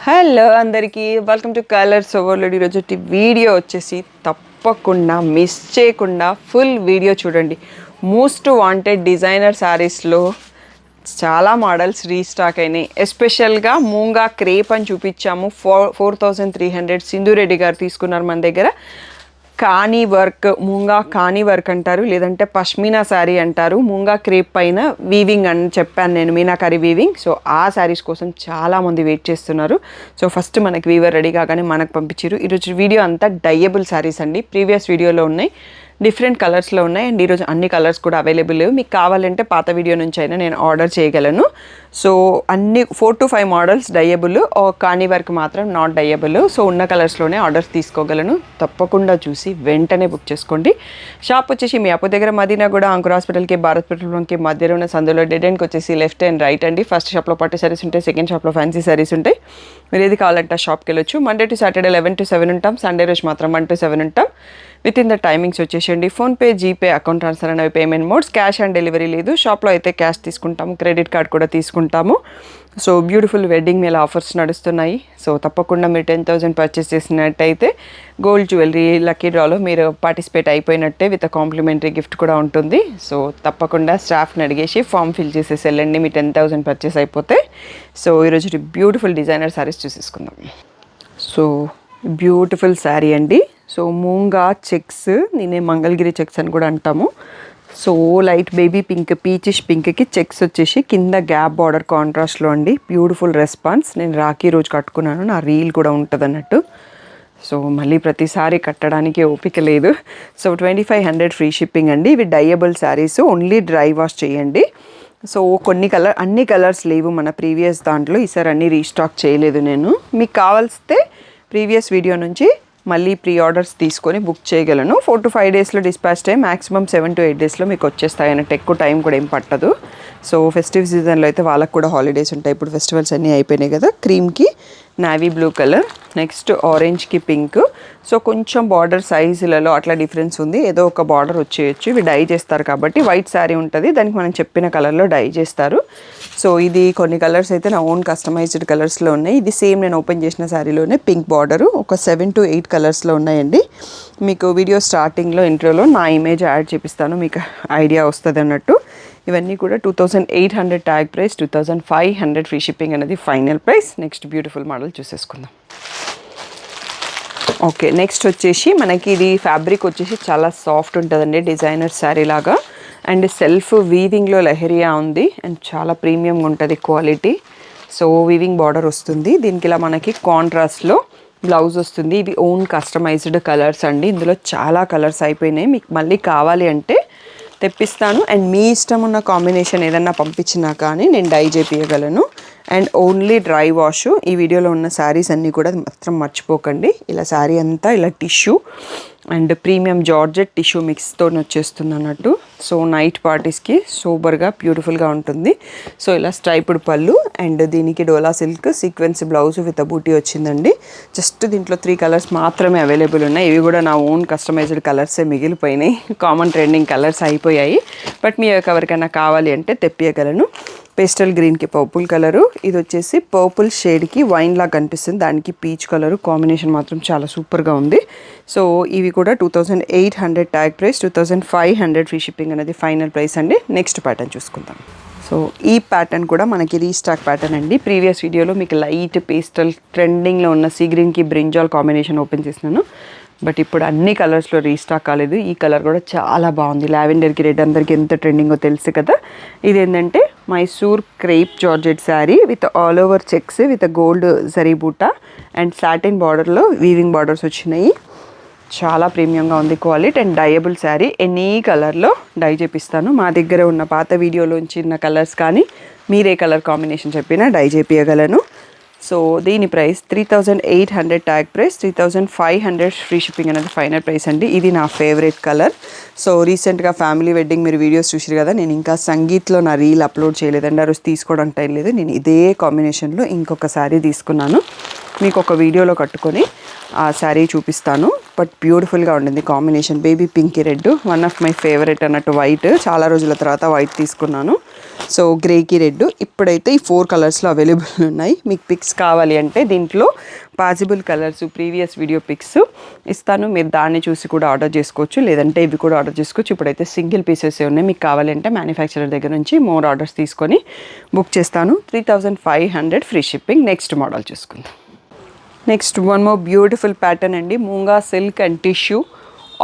Hello అందరికీ welcome to colours overload. ఈరోజు video వచ్చేసి తప్పకుండా మిస్ చేయకుండా ఫుల్ వీడియో చూడండి. మోస్ట్ వాంటెడ్ డిజైనర్ శారీస్లో చాలా మోడల్స్ రీస్టాక్ అయినాయి. ఎస్పెషల్గా మూంగా క్రేప్ అని చూపించాము. 4300 సింధురెడ్డి గారు తీసుకున్నారు మన దగ్గర. కానీ వర్క్, మూంగా కానీ వర్క్ అంటారు, లేదంటే పష్మీనా శారీ అంటారు. మూంగా క్రేప్ పైన వీవింగ్ అని చెప్పాను నేను, మీనాకారి వీవింగ్. సో ఆ శారీస్ కోసం చాలామంది వెయిట్ చేస్తున్నారు. సో ఫస్ట్ మనకి వీవర్ రెడీ కాగానే మనకు పంపించారు. ఈరోజు వీడియో అంతా డైయబుల్ శారీస్ అండి. ప్రీవియస్ వీడియోలో ఉన్నాయి, డిఫరెంట్ కలర్స్లో ఉన్నాయి. అండ్ ఈరోజు అన్ని కలర్స్ కూడా అవైలబుల్ లేవు. మీకు కావాలంటే పాత వీడియో నుంచి అయినా నేను ఆర్డర్ చేయగలను. సో అన్ని 4 to 5 మోడల్స్ డైయబుల్, కానీ వర్క్ మాత్రం నాట్ డైయబుల్. సో ఉన్న కలర్స్లోనే ఆర్డర్స్ తీసుకోగలను. తప్పకుండా చూసి వెంటనే బుక్ చేసుకోండి. షాప్ వచ్చేసి మీ అప్పు దగ్గర మదీనా కూడా అంకుర్ హాస్పిటల్కి, భారత్ పెట్రోల్ బంక్కి మధ్యలో ఉన్న సందులో డెడ్ ఎండ్కి వచ్చేసి లెఫ్ట్ అండ్ రైట్ అండి. ఫస్ట్ షాప్లో పట్టు శారీస్ ఉంటాయి, సెకండ్ షాప్లో ఫ్యాన్సీ శారీస్ ఉంటాయి. మీరు ఏది కావాలంటే ఆ షాప్కి వెళ్ళొచ్చు. మండే టు సాటర్డే 11 to 7 ఉంటాం. సండే రోజు మాత్రం 1 to 7 ఉంటాం. విత్ ఇన్ ద టైమింగ్స్ వచ్చేసండి. ఫోన్పే, జీపే, అకౌంట్ ట్రాన్స్ఫర్ అనేవి payment modes. Cash on delivery లేదు. షాప్లో అయితే క్యాష్ తీసుకుంటాము, క్రెడిట్ కార్డ్ కూడా తీసుకుంటాము. So beautiful wedding mela offers నడుస్తున్నాయి. సో తప్పకుండా మీరు 10,000 పర్చేస్ చేసినట్టయితే గోల్డ్ జ్యువెలరీ లక్కీ డ్రాలో మీరు పార్టిసిపేట్ అయిపోయినట్టే, విత్ కాంప్లిమెంటరీ గిఫ్ట్ కూడా ఉంటుంది. సో తప్పకుండా స్టాఫ్ని అడిగేసి ఫామ్ ఫిల్ చేసేసి వెళ్ళండి మీ 10,000 పర్చేస్ అయిపోతే. సో ఈరోజు బ్యూటిఫుల్ డిజైనర్ శారీస్ చూసేసుకుందాం. సో బ్యూటిఫుల్ శారీ అండి. సో మూంగా చెక్స్, నేనే మంగళగిరి చెక్స్ అని కూడా అంటాము. So light baby pink, peachish పింక్కి చెక్స్ వచ్చేసి కింద గ్యాప్ బార్డర్ కాంట్రాస్ట్లో అండి. Beautiful response. నేను రాఖీ రోజు కట్టుకున్నాను, నా రీల్ కూడా ఉంటుంది అన్నట్టు. సో మళ్ళీ ప్రతిసారి కట్టడానికి ఓపిక లేదు. సో 2500 ఫ్రీ షిప్పింగ్ అండి. ఇవి డైయబుల్ శారీస్, ఓన్లీ డ్రై వాష్ చేయండి. సో అన్ని కలర్స్ లేవు మన ప్రీవియస్ దాంట్లో, ఈసారి అన్నీ రీస్టాక్ చేయలేదు నేను. మీకు కావాల్స్తే ప్రీవియస్ వీడియో నుంచి మళ్ళీ ప్రీ ఆర్డర్స్ తీసుకొని బుక్ చేయగలను. 4 to 5 డేస్లో డిస్పాచ్ టైం, మ్యాక్సిమం 7 to 8 డేస్లో మీకు వచ్చేస్తాయి అన్నట్టు. ఎక్కువ టైం కూడా ఏం పట్టదు. సో ఫెస్టివ్ సీజన్లో అయితే వాళ్ళకు కూడా హాలిడేస్ ఉంటాయి. ఇప్పుడు ఫెస్టివల్స్ అన్నీ అయిపోయినాయి కదా. క్రీమ్కి నావీ బ్లూ కలర్, నెక్స్ట్ ఆరెంజ్కి పింక్. సో కొంచెం బార్డర్ సైజులలో అట్లా డిఫరెన్స్ ఉంది, ఏదో ఒక బార్డర్ వచ్చేయచ్చు. ఇవి డై చేస్తారు కాబట్టి వైట్ శారీ ఉంటుంది, దానికి మనం చెప్పిన కలర్లో డై చేస్తారు. సో ఇది కొన్ని కలర్స్ అయితే నా ఓన్ కస్టమైజ్డ్ కలర్స్లో ఉన్నాయి. ఇది సేమ్ నేను ఓపెన్ చేసిన శారీలోనే పింక్ బార్డరు, ఒక 7 to 8 కలర్స్లో ఉన్నాయండి. మీకు వీడియో స్టార్టింగ్లో ఇంట్రోలో నా ఇమేజ్ యాడ్ చేపిస్తాను, మీకు ఐడియా వస్తుంది అన్నట్టు. ఇవన్నీ కూడా 2800 ట్యాగ్ ప్రైస్, 2500 ఫ్రీ షిప్పింగ్ అనేది final price. Next beautiful model చూసేసుకుందాం. ఓకే, నెక్స్ట్ వచ్చేసి మనకి ఇది ఫ్యాబ్రిక్ వచ్చేసి చాలా సాఫ్ట్ ఉంటుందండి, డిజైనర్ శారీ లాగా. అండ్ సెల్ఫ్ వీవింగ్లో లెహరియా ఉంది, అండ్ చాలా ప్రీమియంగా ఉంటుంది క్వాలిటీ. సో వీవింగ్ బార్డర్ వస్తుంది, దీనికి ఇలా మనకి కాంట్రాస్ట్లో బ్లౌజ్ వస్తుంది. ఇవి ఓన్ కస్టమైజ్డ్ కలర్స్ అండి. ఇందులో చాలా కలర్స్ అయిపోయినాయి, మీకు మళ్ళీ కావాలి అంటే తెప్పిస్తాను. అండ్ మీ ఇష్టం ఉన్న కాంబినేషన్ ఏదన్నా పంపించినా కానీ నేను డై చేపియగలను. And only dry wash. ఈ వీడియోలో ఉన్న శారీస్ అన్నీ కూడా మాత్రం మర్చిపోకండి. ఇలా శారీ అంతా ఇలా tissue and premium georgette tissue మిక్స్తో వచ్చేస్తుంది అన్నట్టు. సో నైట్ పార్టీస్కి సూపర్గా బ్యూటిఫుల్గా ఉంటుంది. సో ఇలా స్ట్రైప్డ్ పళ్ళు, అండ్ దీనికి డోలా సిల్క్ సీక్వెన్స్ బ్లౌజ్ విత్ బూటీ వచ్చిందండి. జస్ట్ దీంట్లో 3 కలర్స్ మాత్రమే అవైలబుల్ ఉన్నాయి. ఇవి కూడా నా ఓన్ కస్టమైజ్డ్ కలర్సే మిగిలిపోయినాయి, కామన్ ట్రెండింగ్ కలర్స్ అయిపోయాయి. బట్ మీ ఎవరికైనా కావాలి అంటే తెప్పియగలను. పేస్టల్ గ్రీన్కి పర్పుల్ కలరు, ఇది వచ్చేసి పర్పుల్ షేడ్కి వైన్ లాగా కనిపిస్తుంది, దానికి పీచ్ కలరు. కాంబినేషన్ మాత్రం చాలా సూపర్గా ఉంది. సో ఇవి కూడా 2800 ట్యాగ్ ప్రైస్, 2500 ఫ్రీ షిప్పింగ్ అనేది ఫైనల్ ప్రైస్ అండి. నెక్స్ట్ ప్యాటర్న్ చూసుకుందాం. సో ఈ ప్యాటర్న్ కూడా మనకి రీస్టాక్ ప్యాటర్న్ అండి. ప్రీవియస్ వీడియోలో మీకు లైట్ పేస్టల్ ట్రెండింగ్లో ఉన్న సీ గ్రీన్కి బ్రింజాల్ కాంబినేషన్ ఓపెన్ చేసినాను. బట్ ఇప్పుడు అన్ని కలర్స్లో రీస్టాక్ కాలేదు. ఈ కలర్ కూడా చాలా బాగుంది, లావెండర్కి రెడ్ అందరికి ఎంత ట్రెండింగో తెలుసు కదా. ఇదేంటంటే Mysore crepe georgette sari with all over checks with gold zari బూటా అండ్ సాటిన్ బార్డర్లో వీవింగ్ బార్డర్స్ వచ్చినాయి. చాలా ప్రీమియంగా ఉంది క్వాలిటీ. అండ్ డైయబుల్ శారీ, ఎనీ కలర్లో డై చేపిస్తాను. మా దగ్గర ఉన్న పాత వీడియోలోంచి ఉన్న కలర్స్ కానీ మీరే కలర్ కాంబినేషన్ చెప్పినా డై చేపియగలను. సో దీని price 3800 tag price, 3500 free shipping అనేది ఫైనల్ ప్రైస్ అండి. ఇది నా ఫేవరెట్ కలర్. సో రీసెంట్గా ఫ్యామిలీ వెడ్డింగ్ మీరు వీడియోస్ చూసారు కదా, నేను ఇంకా సంగీత్లో నా రీల్ అప్లోడ్ చేయలేదండి, ఆ రోజు తీసుకోవడానికి టైం లేదు. నేను ఇదే కాంబినేషన్లో ఇంకొక శారీ తీసుకున్నాను, మీకు ఒక వీడియోలో కట్టుకొని ఆ శారీ చూపిస్తాను. బట్ బ్యూటిఫుల్గా ఉండింది combination, baby pink red, one of my favourite అన్నట్టు. వైట్, చాలా రోజుల తర్వాత వైట్ తీసుకున్నాను. సో గ్రేకి రెడ్. ఇప్పుడైతే ఈ 4 కలర్స్లో అవైలబుల్ ఉన్నాయి. మీకు పిక్స్ కావాలి అంటే దీంట్లో possible colours previous video pics ఇస్తాను, మీరు దాన్ని చూసి కూడా ఆర్డర్ చేసుకోవచ్చు, లేదంటే ఇవి కూడా ఆర్డర్ చేసుకోవచ్చు. ఇప్పుడైతే సింగిల్ పీసెస్ ఉన్నాయి, మీకు కావాలంటే మ్యానుఫ్యాక్చరర్ దగ్గర నుంచి మోర్ ఆర్డర్స్ తీసుకొని బుక్ చేస్తాను. 3500 ఫ్రీ షిప్పింగ్. నెక్స్ట్ మోడల్ చూసుకుందాం. Next one more beautiful pattern అండి. Moonga silk and tissue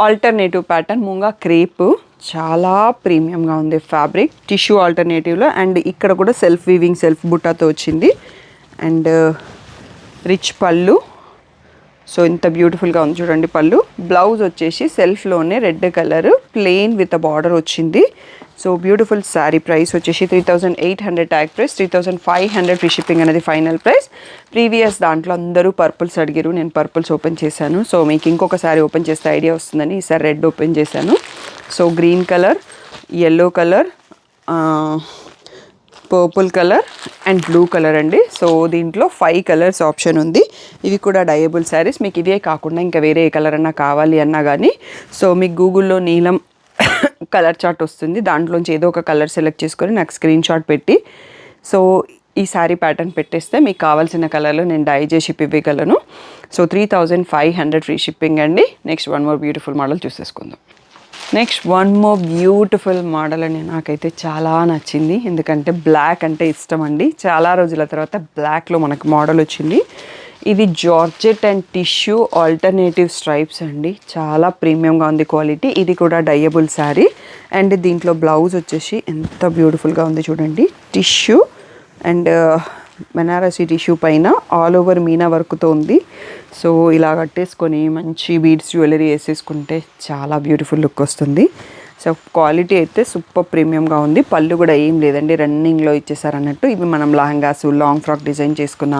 alternative pattern. Moonga crepe, చాలా ప్రీమియంగా ఉంది ఫ్యాబ్రిక్, టిష్యూ ఆల్టర్నేటివ్లో. అండ్ ఇక్కడ కూడా సెల్ఫ్ వీవింగ్, సెల్ఫ్ బుట్టాతో వచ్చింది. అండ్ రిచ్ పళ్ళు. సో ఇంత బ్యూటిఫుల్గా ఉంది చూడండి పళ్ళు. బ్లౌజ్ వచ్చేసి సెల్ఫ్లోనే red colour plain with border వచ్చింది. So beautiful sari. ప్రైస్ వచ్చేసి 3800 ట్యాగ్ ప్రైస్, 3500 ఫ్రీ షిప్పింగ్ అనేది ఫైనల్ ప్రైస్. ప్రీవియస్ దాంట్లో అందరూ పర్పుల్స్ అడిగారు, నేను పర్పుల్స్ ఓపెన్ చేశాను. సో మీకు ఇంకొక శారీ ఓపెన్ చేస్తే ఐడియా వస్తుందని ఈసారి రెడ్ ఓపెన్ చేశాను. So green colour, yellow colour, purple colour and blue colour అండి. సో దీంట్లో 5 కలర్స్ ఆప్షన్ ఉంది. ఇవి కూడా డయబుల్ శారీస్. మీకు ఇవే కాకుండా ఇంకా వేరే ఏ కలర్ అన్నా కావాలి అన్నా కానీ సో మీకు గూగుల్లో నీలం కలర్ చార్ట్ వస్తుంది, దాంట్లోంచి ఏదో ఒక కలర్ సెలెక్ట్ చేసుకొని నాకు స్క్రీన్ షాట్ పెట్టి సో ఈ శారీ ప్యాటర్న్ పెట్టేస్తే మీకు కావాల్సిన కలర్లో నేను డై చేసి ఇవ్వగలను. సో 3500 ఫ్రీ షిప్పింగ్ అండి. Next one more beautiful model చూసేసుకుందాం. Next one more beautiful model అండి. నాకైతే చాలా నచ్చింది, ఎందుకంటే బ్లాక్ అంటే ఇష్టం అండి. చాలా రోజుల తర్వాత బ్లాక్లో మనకు మోడల్ వచ్చింది. ఇది georgette and tissue alternative stripes అండి. చాలా ప్రీమియంగా ఉంది క్వాలిటీ. ఇది కూడా డయబుల్ శారీ. అండ్ దీంట్లో బ్లౌజ్ వచ్చేసి ఎంత బ్యూటిఫుల్గా ఉంది చూడండి. టిష్యూ అండ్ బనారసి టిష్యూ పైన ఆల్ ఓవర్ మీనా వర్క్తో ఉంది. సో ఇలా కట్టేసుకొని మంచి బీడ్స్ జ్యువెలరీ వేసేసుకుంటే చాలా బ్యూటిఫుల్ లుక్ వస్తుంది. సో క్వాలిటీ అయితే సూపర్ ప్రీమియంగా ఉంది. పళ్ళు కూడా ఏం లేదండి, రన్నింగ్లో ఇచ్చేసారు అన్నట్టు. ఇవి మనం లహంగాస్, లాంగ్ ఫ్రాక్ డిజైన్ చేసుకున్న,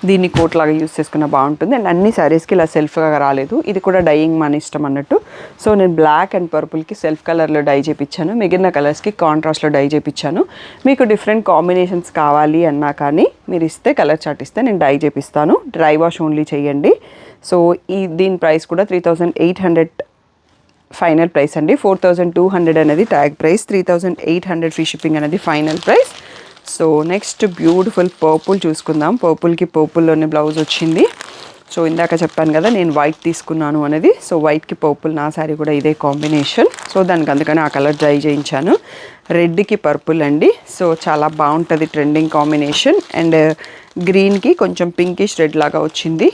దీన్ని కోట్ లాగా యూస్ చేసుకున్న బాగుంటుంది. అండ్ అన్ని శారీస్కి ఇలా సెల్ఫ్గా రాలేదు. ఇది కూడా డైయింగ్ మన ఇష్టం అన్నట్టు. సో నేను బ్లాక్ అండ్ పర్పుల్కి సెల్ఫ్ కలర్లో డై చేయించాను, మిగిలిన కలర్స్కి కాంట్రాస్ట్లో డై చేయించాను. మీకు డిఫరెంట్ కాంబినేషన్స్ కావాలి అన్నా కానీ మీరు ఇస్తే కలర్ చార్ట్ ఇస్తే నేను డై చేపిస్తాను. డ్రై వాష్ ఓన్లీ చేయండి. సో దీని ప్రైస్ కూడా 3800 ఫైనల్ ప్రైస్ అండి. 4200 అనేది ట్యాగ్ ప్రైస్, 3800 ఫ్రీ షిప్పింగ్ అనేది final price. So next beautiful purple చూసుకుందాం. పర్పుల్కి పర్పుల్లోనే బ్లౌజ్ వచ్చింది. సో ఇందాక చెప్పాను కదా నేను వైట్ తీసుకున్నాను అనేది. సో వైట్కి పర్పుల్, నా శారీ కూడా ఇదే కాంబినేషన్. సో దానికి అందుకని ఆ కలర్ డ్రై చేయించాను. రెడ్కి పర్పుల్ అండి. సో చాలా బాగుంటుంది, ట్రెండింగ్ కాంబినేషన్. అండ్ గ్రీన్కి కొంచెం పింకిష్ రెడ్ లాగా వచ్చింది.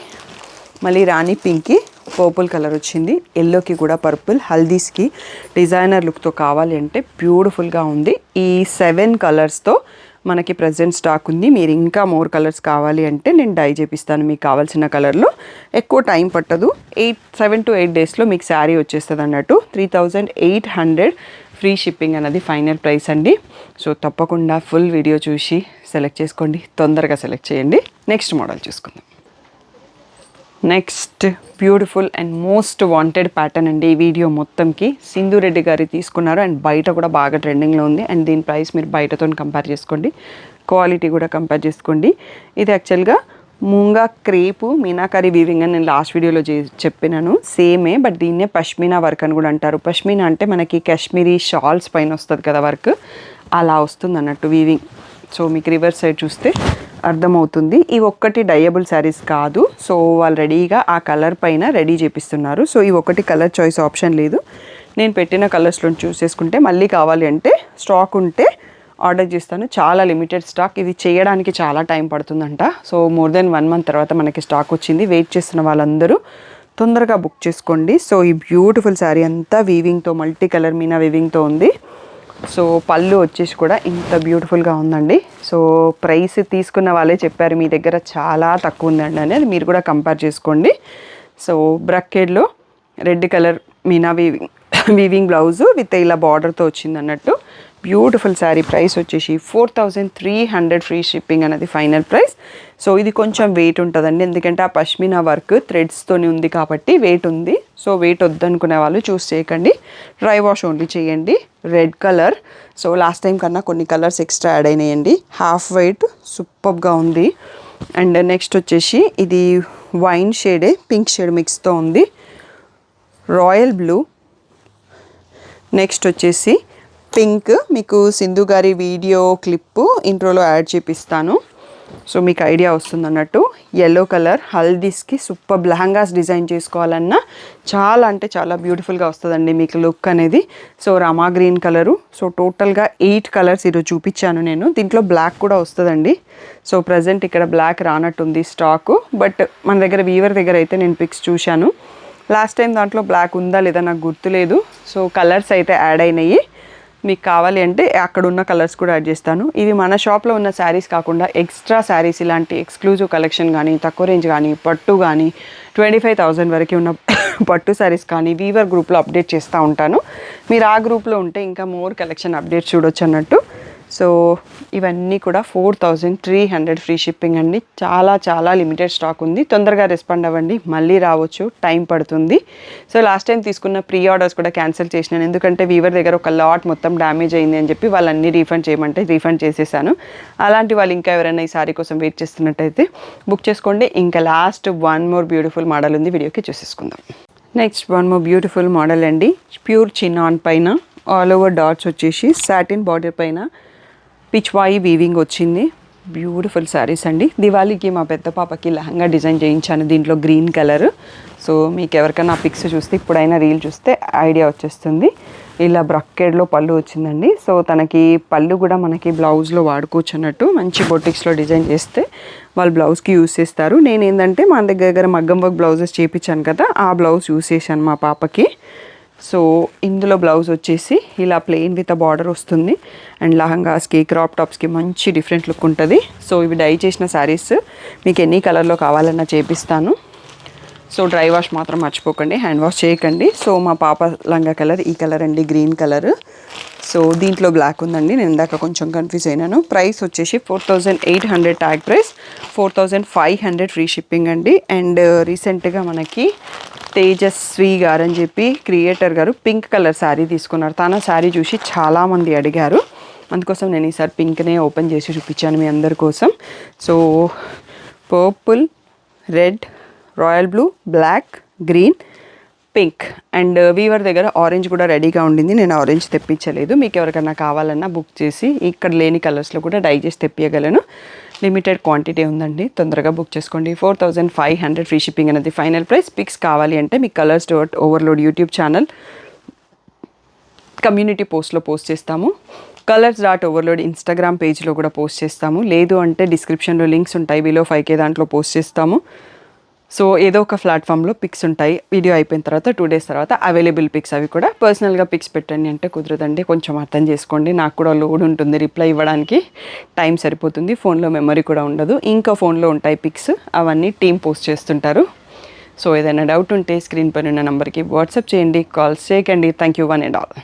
మళ్ళీ రాణి పింక్కి పర్పుల్ కలర్ వచ్చింది. ఎల్లోకి కూడా పర్పుల్. హల్దీస్కి డిజైనర్ లుక్తో కావాలి అంటే బ్యూటిఫుల్గా ఉంది. ఈ 7 కలర్స్తో మనకి ప్రజెంట్ స్టాక్ ఉంది. మీరు ఇంకా మోర్ కలర్స్ కావాలి అంటే నేను డై చేపిస్తాను మీకు కావాల్సిన కలర్లో. ఎక్కువ టైం పట్టదు, 7 to 8 డేస్లో మీకు శారీ వచ్చేస్తుంది అన్నట్టు. 3800 ఫ్రీ షిప్పింగ్ అనేది ఫైనల్ ప్రైస్ అండి. సో తప్పకుండా ఫుల్ వీడియో చూసి సెలెక్ట్ చేసుకోండి, తొందరగా సెలెక్ట్ చేయండి. నెక్స్ట్ మోడల్ చూసుకుందాం. Next beautiful and most wanted pattern అండి. ఈ వీడియో మొత్తంకి సింధు రెడ్డి గారి తీసుకున్నారు అండ్ బయట కూడా బాగా ట్రెండింగ్లో ఉంది. అండ్ దీని ప్రైస్ మీరు బయటతో కంపేర్ చేసుకోండి, క్వాలిటీ కూడా కంపేర్ చేసుకోండి. ఇది యాక్చువల్గా మూంగా క్రేపు మీనాకారి వీవింగ్ అని నేను లాస్ట్ వీడియోలో చెప్పినాను, సేమే. బట్ దీన్నే పష్మీనా వర్క్ అని కూడా అంటారు. పష్మీనా అంటే మనకి కాశ్మీరీ షాల్స్ పైన వస్తుంది కదా వర్క్, అలా వస్తుంది అన్నట్టు వీవింగ్. సో మీకు రివర్స్ సైడ్ చూస్తే అర్థమవుతుంది. ఇవి ఒక్కటి డయబుల్ శారీస్ కాదు. సో వాళ్ళు రెడీగా ఆ కలర్ పైన రెడీ చేపిస్తున్నారు. సో ఇవి ఒకటి కలర్ చాయిస్ ఆప్షన్ లేదు. నేను పెట్టిన కలర్స్లో చూసేసుకుంటే మళ్ళీ కావాలి అంటే స్టాక్ ఉంటే ఆర్డర్ చేస్తాను. చాలా లిమిటెడ్ స్టాక్, ఇది చేయడానికి చాలా టైం పడుతుందంట. సో మోర్ దెన్ 1 month తర్వాత మనకి స్టాక్ వచ్చింది. వెయిట్ చేస్తున్న వాళ్ళందరూ తొందరగా బుక్ చేసుకోండి. సో ఈ బ్యూటిఫుల్ శారీ అంతా వీవింగ్తో, మల్టీ కలర్ మీనా వీవింగ్తో ఉంది. సో పళ్ళు వచ్చేసి కూడా ఇంత బ్యూటిఫుల్గా ఉందండి. సో ప్రైస్ తీసుకున్న వాళ్ళే చెప్పారు మీ దగ్గర చాలా తక్కువ ఉందండి అనేది, మీరు కూడా కంపేర్ చేసుకోండి. సో బ్రక్కెడ్లో red colour meena weaving blouse with ఇలా బార్డర్తో వచ్చింది అన్నట్టు. బ్యూటిఫుల్ శారీ. ప్రైస్ వచ్చేసి 4300 ఫ్రీ షిప్పింగ్ అనేది ఫైనల్ ప్రైస్. సో ఇది కొంచెం వెయిట్ ఉంటుందండి, ఎందుకంటే ఆ పష్మీనా వర్క్ థ్రెడ్స్తోని ఉంది కాబట్టి వెయిట్ ఉంది. సో వెయిట్ వద్దనుకునే వాళ్ళు చూస్ చేయకండి, డ్రై వాష్ ఓన్లీ చేయండి. Red colour. So last time కన్నా కొన్ని కలర్స్ ఎక్స్ట్రా యాడ్ అయినాయండి. హాఫ్ వైట్ సూపర్గా ఉంది. అండ్ నెక్స్ట్ వచ్చేసి ఇది వైన్ షేడే, పింక్ షేడ్ మిక్స్తో ఉంది. Royal blue. నెక్స్ట్ వచ్చేసి పింక్, మీకు సింధు గారి వీడియో క్లిప్పు ఇంట్రోలో యాడ్ చేపిస్తాను, సో మీకు ఐడియా వస్తుంది అన్నట్టు. ఎల్లో కలర్ హల్దీస్కి సూపర్ లెహంగాస్ డిజైన్ చేసుకోవాలన్నా చాలా అంటే చాలా బ్యూటిఫుల్గా వస్తుందండి మీకు లుక్ అనేది. So Rama green colour. So టోటల్గా 8 కలర్స్ ఈరోజు చూపించాను నేను. దీంట్లో బ్లాక్ కూడా వస్తుందండి. సో ప్రజెంట్ ఇక్కడ బ్లాక్ రానట్టుంది స్టాకు, బట్ మన దగ్గర వీవర్ దగ్గర అయితే నేను పిక్స్ చూశాను. లాస్ట్ టైం దాంట్లో బ్లాక్ ఉందా లేదా నాకు గుర్తులేదు. సో కలర్స్ అయితే యాడ్ అయినాయి. మీకు కావాలి అంటే అక్కడ ఉన్న కలర్స్ కూడా యాడ్ చేస్తాను. ఇవి మన షాప్లో ఉన్న శారీస్ కాకుండా ఎక్స్ట్రా శారీస్, ఇలాంటి ఎక్స్క్లూజివ్ కలెక్షన్ కానీ, తక్కువ రేంజ్ కానీ, పట్టు కానీ 25,000 వరకు ఉన్న పట్టు శారీస్ కానీ వీవర్ గ్రూప్లో అప్డేట్ చేస్తూ ఉంటాను. మీరు ఆ గ్రూప్లో ఉంటే ఇంకా మోర్ కలెక్షన్ అప్డేట్ చూడొచ్చు అన్నట్టు. సో ఇవన్నీ కూడా 4,300 ఫ్రీ షిప్పింగ్ అండి. చాలా చాలా లిమిటెడ్ స్టాక్ ఉంది. తొందరగా రెస్పాండ్ అవ్వండి, మళ్ళీ రావచ్చు, టైం పడుతుంది. సో లాస్ట్ టైం తీసుకున్న ప్రీ ఆర్డర్స్ కూడా క్యాన్సిల్ చేసినాను, ఎందుకంటే వీవర్ దగ్గర ఒక లాట్ మొత్తం డ్యామేజ్ అయింది అని చెప్పి వాళ్ళన్నీ రీఫండ్ చేయమంటే రీఫండ్ చేసేసాను. అలాంటి వాళ్ళు ఇంకా ఎవరైనా ఈ సారీ కోసం వెయిట్ చేస్తున్నట్టయితే బుక్ చేసుకోండి. ఇంకా last one more beautiful model ఉంది, వీడియోకి చూసేసుకుందాం. Next one more beautiful model అండి. ప్యూర్ చినాన్ పైన ఆల్ ఓవర్ డాట్స్ వచ్చేసి సాటిన్ బార్డర్ పైన పిచ్వాయి వీవింగ్ వచ్చింది. బ్యూటిఫుల్ శారీస్ అండి. దివాళీకి మా పెద్ద పాపకి లెహంగా డిజైన్ చేయించాను దీంట్లో గ్రీన్ కలర్. సో మీకు ఎవరికైనా పిక్స్ చూస్తే, ఇప్పుడైనా రీల్ చూస్తే ఐడియా వచ్చేస్తుంది. ఇలా బ్రక్కెడ్లో పళ్ళు వచ్చిందండి. సో తనకి పళ్ళు కూడా మనకి బ్లౌజ్లో వాడుకోవచ్చు అన్నట్టు. మంచి బొటిక్స్లో డిజైన్ చేస్తే వాళ్ళు బ్లౌజ్కి యూస్ చేస్తారు. నేను ఏంటంటే మన దగ్గర మగ్గం వర్క్ బ్లౌజెస్ చేయించాను కదా, ఆ బ్లౌజ్ యూస్ చేశాను మా పాపకి. సో ఇందులో బ్లౌజ్ వచ్చేసి ఇలా ప్లెయిన్ విత్ బార్డర్ వస్తుంది. అండ్ లహంగాస్కి, క్రాప్ టాప్స్కి మంచి డిఫరెంట్ లుక్ ఉంటుంది. సో ఇవి డై చేసిన శారీస్ మీకు ఎన్ని కలర్లో కావాలన్నా చేపిస్తాను. సో డ్రై వాష్ మాత్రం మర్చిపోకండి, హ్యాండ్ వాష్ చేయకండి. సో మా పాప లంగా కలర్ ఈ కలర్ అండి, గ్రీన్ కలర్. సో దీంట్లో బ్లాక్ ఉందండి, నేను ఇందాక కొంచెం కన్ఫ్యూజ్ అయినాను. ప్రైస్ వచ్చేసి 4,800 ట్యాగ్ ప్రైస్, 4,500 ఫ్రీ షిప్పింగ్ అండి. అండ్ రీసెంట్గా మనకి తేజస్వి గారు అని చెప్పి క్రియేటర్ గారు పింక్ కలర్ శారీ తీసుకున్నారు. తన శారీ చూసి చాలామంది అడిగారు, అందుకోసం నేను ఈసారి పింక్నే ఓపెన్ చేసి చూపించాను మీ అందరి కోసం. So purple, red, royal blue, black, green, pink and weaver దగ్గర ఆరెంజ్ కూడా రెడీగా ఉండింది. నేను ఆరెంజ్ తెప్పించలేదు. మీకు ఎవరికైనా కావాలన్నా బుక్ చేసి ఇక్కడ లేని కలర్స్లో కూడా డై చేసి తెప్పియగలను. లిమిటెడ్ క్వాంటిటీ ఉందండి, తొందరగా బుక్ చేసుకోండి. 4,500 ఫ్రీ షిప్పింగ్ అనేది ఫైనల్ ప్రైస్. పిక్స్ కావాలి అంటే మీ colours dot overload YouTube channel community పోస్ట్లో పోస్ట్ చేస్తాము. కలర్స్ డాట్ ఓవర్లోడ్ ఇన్స్టాగ్రామ్ పేజ్లో కూడా పోస్ట్ చేస్తాము. లేదు అంటే డిస్క్రిప్షన్లో లింక్స్ ఉంటాయి, బిలో 5K దాంట్లో పోస్ట్ చేస్తాము. సో ఏదో ఒక ప్లాట్ఫామ్లో పిక్స్ ఉంటాయి. వీడియో అయిపోయిన తర్వాత 2 days తర్వాత అవైలబుల్ పిక్స్. అవి కూడా పర్సనల్గా పిక్స్ పెట్టండి అంటే కుదరదండి, కొంచెం అర్థం చేసుకోండి. నాకు కూడా లోడ్ ఉంటుంది, రిప్లై ఇవ్వడానికి టైం సరిపోతుంది, ఫోన్లో మెమరీ కూడా ఉండదు. ఇంకా ఫోన్లో ఉంటాయి పిక్స్, అవన్నీ టీం పోస్ట్ చేస్తుంటారు. సో ఏదైనా డౌట్ ఉంటే స్క్రీన్ పైన ఉన్న నెంబర్కి వాట్సాప్ చేయండి, కాల్స్ చేయకండి. Thank you one and all.